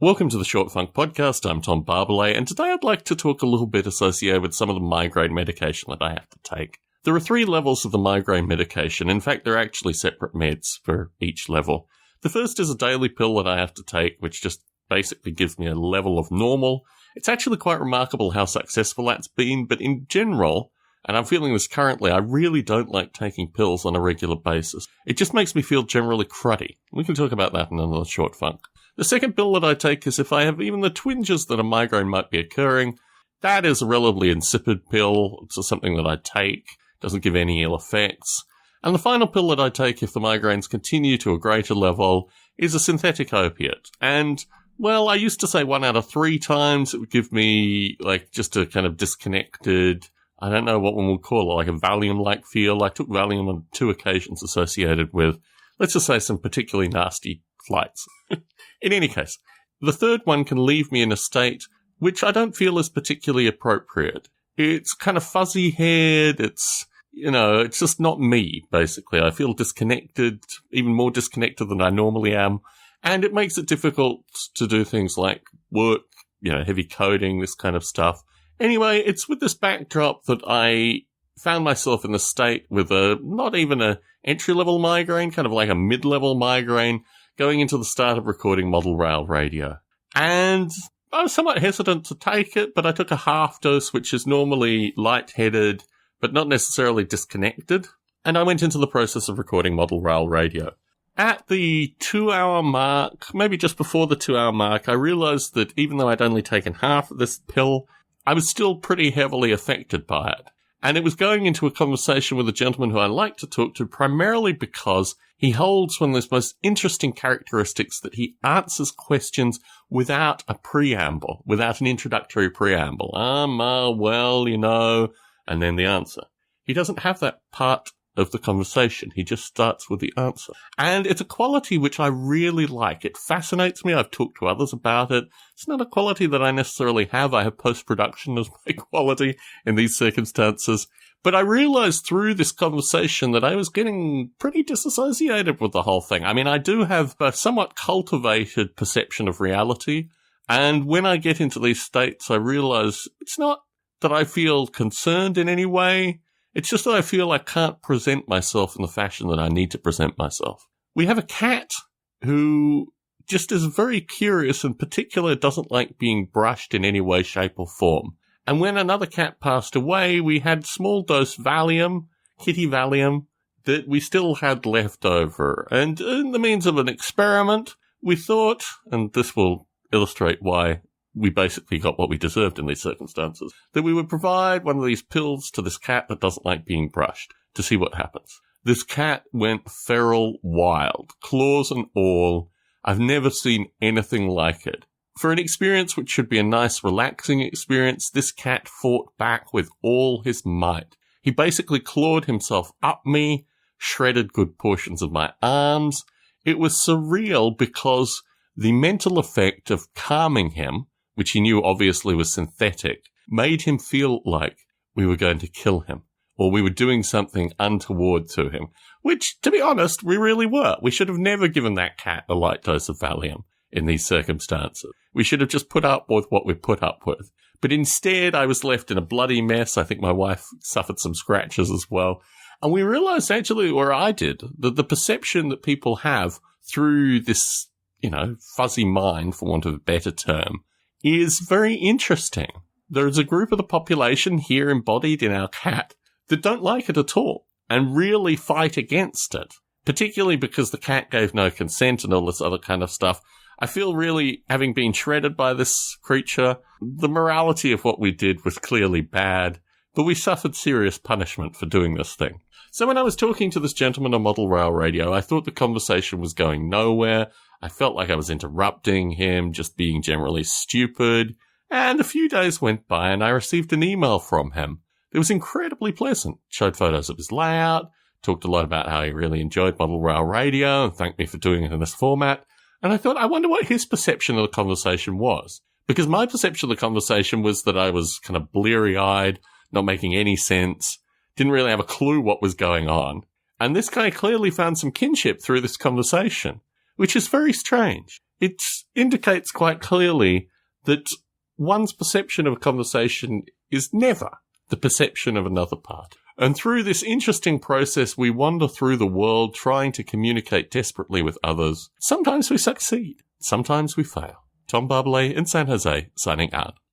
Welcome to the Short Funk Podcast. I'm Tom Barbalet, and today I'd like to talk a little bit associated with some of the migraine medication that I have to take. There are 3 levels of the migraine medication. In fact, they're actually separate meds for each level. The first is a daily pill that I have to take, which just basically gives me a level of normal. It's actually quite remarkable how successful that's been, but in general, and I'm feeling this currently, I really don't like taking pills on a regular basis. It just makes me feel generally cruddy. We can talk about that in another Short Funk. The second pill that I take is if I have even the twinges that a migraine might be occurring. That is a relatively insipid pill. It's just something that I take. Doesn't give any ill effects. And the final pill that I take if the migraines continue to a greater level is a synthetic opiate. And, well, I used to say 1 out of 3 times it would give me, just a kind of disconnected, I don't know what one would call it, like a Valium-like feel. I took Valium on 2 occasions associated with, let's just say, some particularly nasty flights. In any case, the third one can leave me in a state which I don't feel is particularly appropriate. It's kind of fuzzy-haired, it's just not me, basically. I feel disconnected, even more disconnected than I normally am, and it makes it difficult to do things like work, heavy coding, this kind of stuff. Anyway, it's with this backdrop that I found myself in the state with not even a entry-level migraine, kind of like a mid-level migraine, going into the start of recording model rail radio. And I was somewhat hesitant to take it, but I took a half dose, which is normally lightheaded, but not necessarily disconnected. And I went into the process of recording model rail radio. At the 2-hour mark, maybe just before the 2-hour mark, I realized that even though I'd only taken half of this pill, I was still pretty heavily affected by it. And it was going into a conversation with a gentleman who I like to talk to primarily because he holds one of those most interesting characteristics that he answers questions without a preamble, without an introductory preamble. And then the answer. He doesn't have that part of the conversation. He just starts with the answer. And it's a quality which I really like. It fascinates me. I've talked to others about it. It's not a quality that I necessarily have. I have post-production as my quality in these circumstances. But I realized through this conversation that I was getting pretty disassociated with the whole thing. I mean, I do have a somewhat cultivated perception of reality. And when I get into these states, I realize it's not that I feel concerned in any way. It's just that I feel I can't present myself in the fashion that I need to present myself. We have a cat who just is very curious and particularly doesn't like being brushed in any way, shape or form. And when another cat passed away, we had small dose Valium, kitty Valium, that we still had left over. And in the means of an experiment, we thought, and this will illustrate why we basically got what we deserved in these circumstances, that we would provide one of these pills to this cat that doesn't like being brushed to see what happens. This cat went feral wild, claws and all. I've never seen anything like it. For an experience which should be a nice, relaxing experience, this cat fought back with all his might. He basically clawed himself up me, shredded good portions of my arms. It was surreal because the mental effect of calming him, which he knew obviously was synthetic, made him feel like we were going to kill him, or we were doing something untoward to him, which, to be honest, we really were. We should have never given that cat a light dose of Valium in these circumstances. We should have just put up with what we put up with. But instead, I was left in a bloody mess. I think my wife suffered some scratches as well. And we realized actually, or I did, that the perception that people have through this, fuzzy mind, for want of a better term, is very interesting. There is a group of the population here embodied in our cat that don't like it at all and really fight against it, particularly because the cat gave no consent and all this other kind of stuff. I feel really, having been shredded by this creature, the morality of what we did was clearly bad, but we suffered serious punishment for doing this thing. So when I was talking to this gentleman on model rail radio, I thought the conversation was going nowhere. I felt like I was interrupting him, just being generally stupid. And a few days went by and I received an email from him. It was incredibly pleasant. Showed photos of his layout, talked a lot about how he really enjoyed model rail radio and thanked me for doing it in this format. And I thought, I wonder what his perception of the conversation was. Because my perception of the conversation was that I was kind of bleary-eyed, not making any sense, didn't really have a clue what was going on. And this guy clearly found some kinship through this conversation, which is very strange. it indicates quite clearly that one's perception of a conversation is never the perception of another party. And through this interesting process, we wander through the world trying to communicate desperately with others. Sometimes we succeed, sometimes we fail. Tom Barbalet in San Jose, signing out.